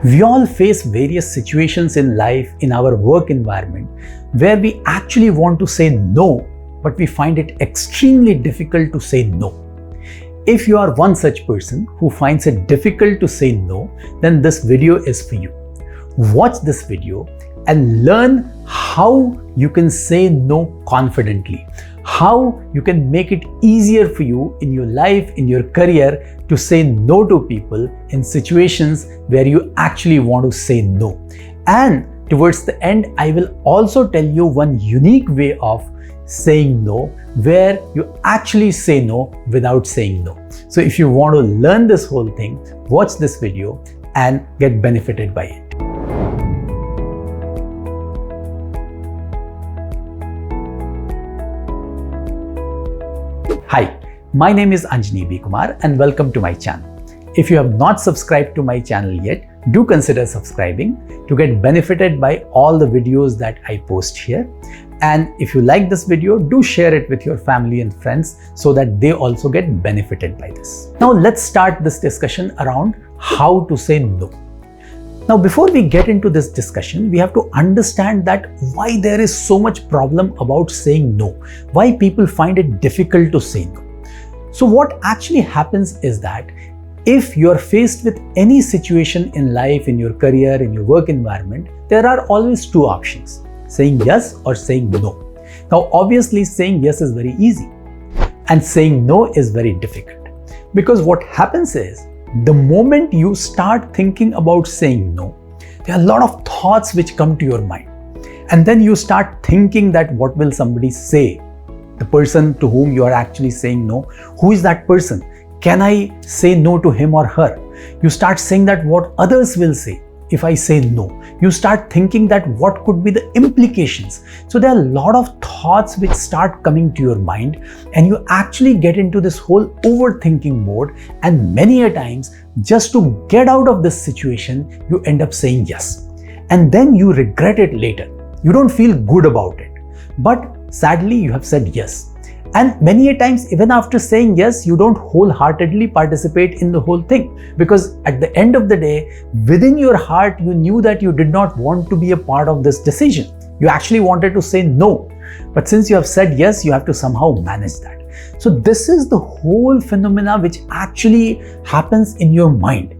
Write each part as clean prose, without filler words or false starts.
We all face various situations in life, in our work environment, where we actually want to say no, but we find it extremely difficult to say no. If you are one such person who finds it difficult to say no, then this video is for you. Watch this video and learn how you can say no confidently, how you can make it easier for you in your life, in your career, to say no to people in situations where you actually want to say no. And towards the end, I will also tell you one unique way of saying no, where you actually say no without saying no. So if you want to learn this whole thing, watch this video and get benefited by it. Hi, my name is Anjani B Kuumar and welcome to my channel. If you have not subscribed to my channel yet, do consider subscribing to get benefited by all the videos that I post here. And if you like this video, do share it with your family and friends so that they also get benefited by this. Now let's start this discussion around how to say no. Now before we get into this discussion, we have to understand that why there is so much problem about saying no, why people find it difficult to say no. So what actually happens is that if you're faced with any situation in life, in your career, in your work environment, there are always two options: saying yes or saying no. Now obviously saying yes is very easy and saying no is very difficult, because what happens is the moment you start thinking about saying no, there are a lot of thoughts which come to your mind, and then you start thinking that what will somebody say? The person to whom you are actually saying no, who is that person? Can I say no to him or her? You start saying that what others will say if I say no. You start thinking that what could be the implications. So there are a lot of thoughts which start coming to your mind, and you actually get into this whole overthinking mode, and many a times just to get out of this situation, you end up saying yes. And then you regret it later. You don't feel good about it. But sadly, you have said yes. And many a times, even after saying yes, you don't wholeheartedly participate in the whole thing, because at the end of the day, within your heart, you knew that you did not want to be a part of this decision. You actually wanted to say no. But since you have said yes, you have to somehow manage that. So this is the whole phenomena which actually happens in your mind.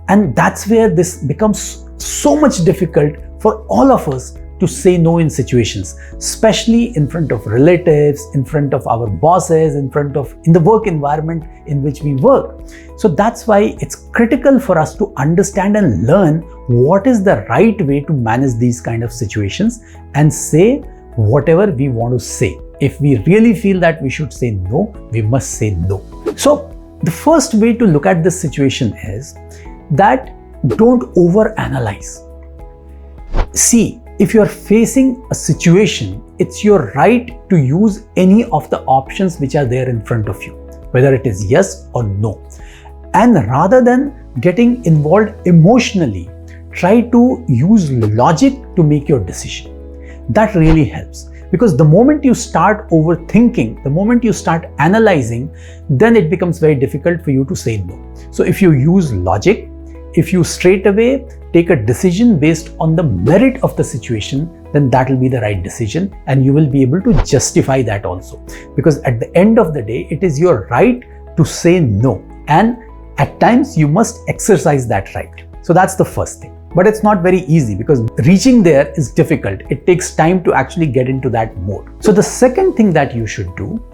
And that's where this becomes so much difficult for all of us to say no in situations, especially in front of relatives, in front of our bosses, in the work environment in which we work. So that's why it's critical for us to understand and learn what is the right way to manage these kind of situations and say whatever we want to say. If we really feel that we should say no, we must say no. So the first way to look at this situation is that don't overanalyze. See, if you are facing a situation, it's your right to use any of the options which are there in front of you, whether it is yes or no. And rather than getting involved emotionally, try to use logic to make your decision. That really helps, because the moment you start overthinking, the moment you start analyzing, then it becomes very difficult for you to say no. So if you use logic, if you straight away take a decision based on the merit of the situation, then that will be the right decision, and you will be able to justify that also. Because at the end of the day, it is your right to say no, and at times you must exercise that right. So that's the first thing. But it's not very easy, because reaching there is difficult. It takes time to actually get into that mode. So the second thing that you should do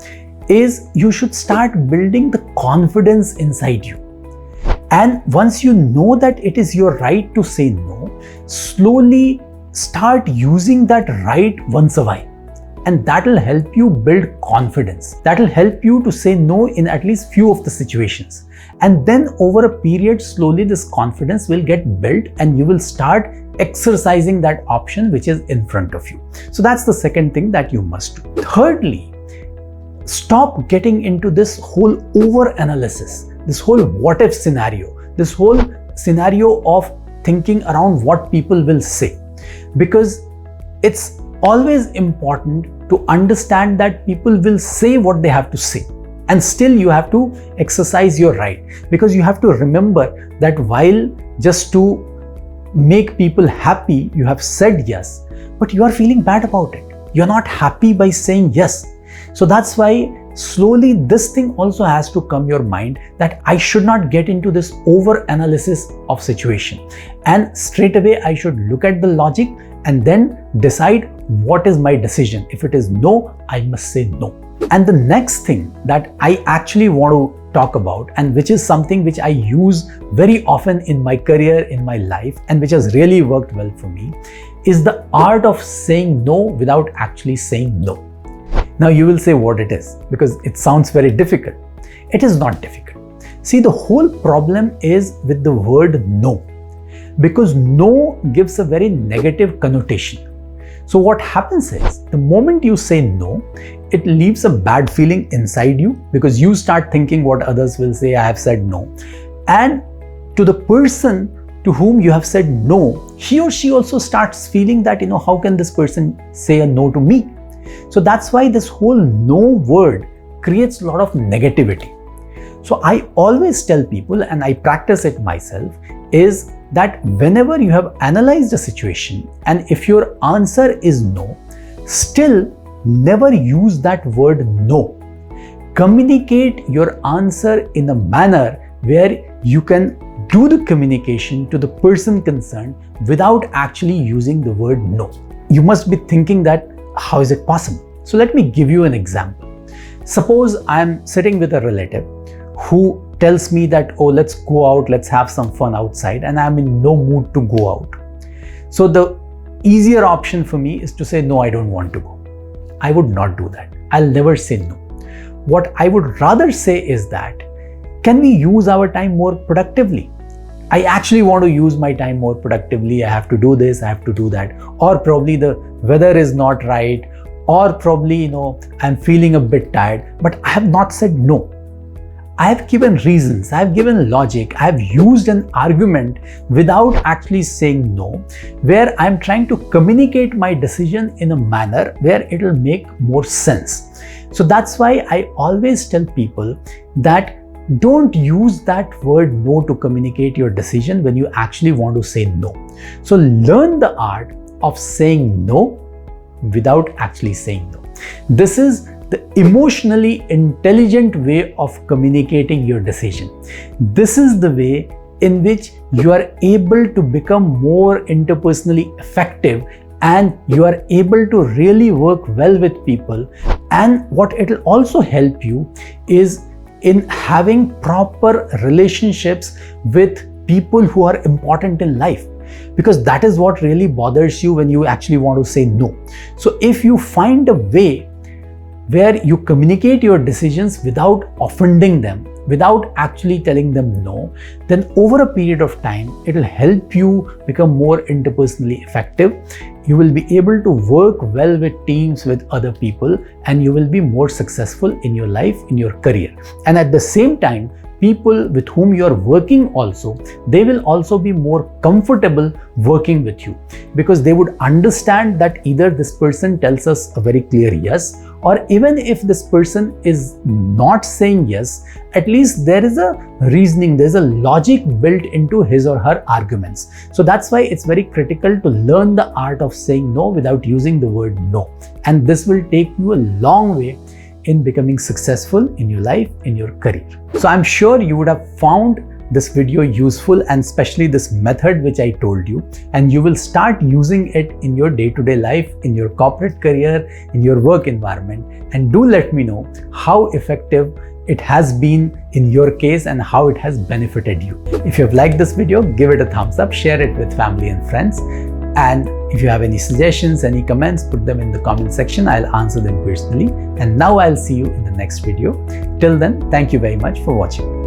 is you should start building the confidence inside you. And once you know that it is your right to say no, slowly start using that right once a while. And that will help you build confidence. That will help you to say no in at least few of the situations. And then over a period, slowly this confidence will get built and you will start exercising that option which is in front of you. So that's the second thing that you must do. Thirdly, stop getting into this whole over-analysis. This whole what if scenario, this whole scenario of thinking around what people will say, because it's always important to understand that people will say what they have to say, and still you have to exercise your right, because you have to remember that while just to make people happy, you have said yes, but you are feeling bad about it. You're not happy by saying yes. So that's why slowly this thing also has to come your mind that I should not get into this over analysis of situation, and straight away I should look at the logic and then decide what is my decision. If it is no, I must say no. And the next thing that I actually want to talk about, and which is something which I use very often in my career, in my life, and which has really worked well for me, is the art of saying no without actually saying no. Now you will say what it is, because it sounds very difficult. It is not difficult. See, the whole problem is with the word no, because no gives a very negative connotation. So what happens is, the moment you say no, it leaves a bad feeling inside you, because you start thinking what others will say, I have said no. And to the person to whom you have said no, he or she also starts feeling that, how can this person say a no to me? So that's why this whole no word creates a lot of negativity. So I always tell people, and I practice it myself, is that whenever you have analyzed a situation and if your answer is no, still never use that word no. Communicate your answer in a manner where you can do the communication to the person concerned without actually using the word no. You must be thinking that, how is it possible? So let me give you an example. Suppose I am sitting with a relative who tells me that, oh, let's go out, let's have some fun outside, and I'm in no mood to go out. So the easier option for me is to say, no, I don't want to go. I would not do that. I'll never say no. What I would rather say is that, can we use our time more productively? I actually want to use my time more productively. I have to do this, I have to do that. Or probably the weather is not right. Or probably, I'm feeling a bit tired, but I have not said no. I have given reasons, I have given logic, I have used an argument without actually saying no, where I'm trying to communicate my decision in a manner where it will make more sense. So that's why I always tell people that don't use that word no to communicate your decision when you actually want to say no. So learn the art of saying no without actually saying no. This is the emotionally intelligent way of communicating your decision. This is the way in which you are able to become more interpersonally effective, and you are able to really work well with people. And what it will also help you is in having proper relationships with people who are important in life, because that is what really bothers you when you actually want to say no. So if you find a way where you communicate your decisions without offending them, without actually telling them no, then over a period of time, it will help you become more interpersonally effective. You will be able to work well with teams, with other people, and you will be more successful in your life, in your career. And at the same time, people with whom you are working also, they will also be more comfortable working with you, because they would understand that either this person tells us a very clear yes, or even if this person is not saying yes, at least there is a reasoning, there's a logic built into his or her arguments. So that's why it's very critical to learn the art of saying no without using the word no. And this will take you a long way in becoming successful in your life, in your career. So I'm sure you would have found this video useful, and especially this method which I told you, and you will start using it in your day-to-day life, in your corporate career, in your work environment. And do let me know how effective it has been in your case and how it has benefited you. If you have liked this video, give it a thumbs up, share it with family and friends. And if you have any suggestions, any comments, put them in the comment section. I'll answer them personally. And now I'll see you in the next video. Till then, thank you very much for watching.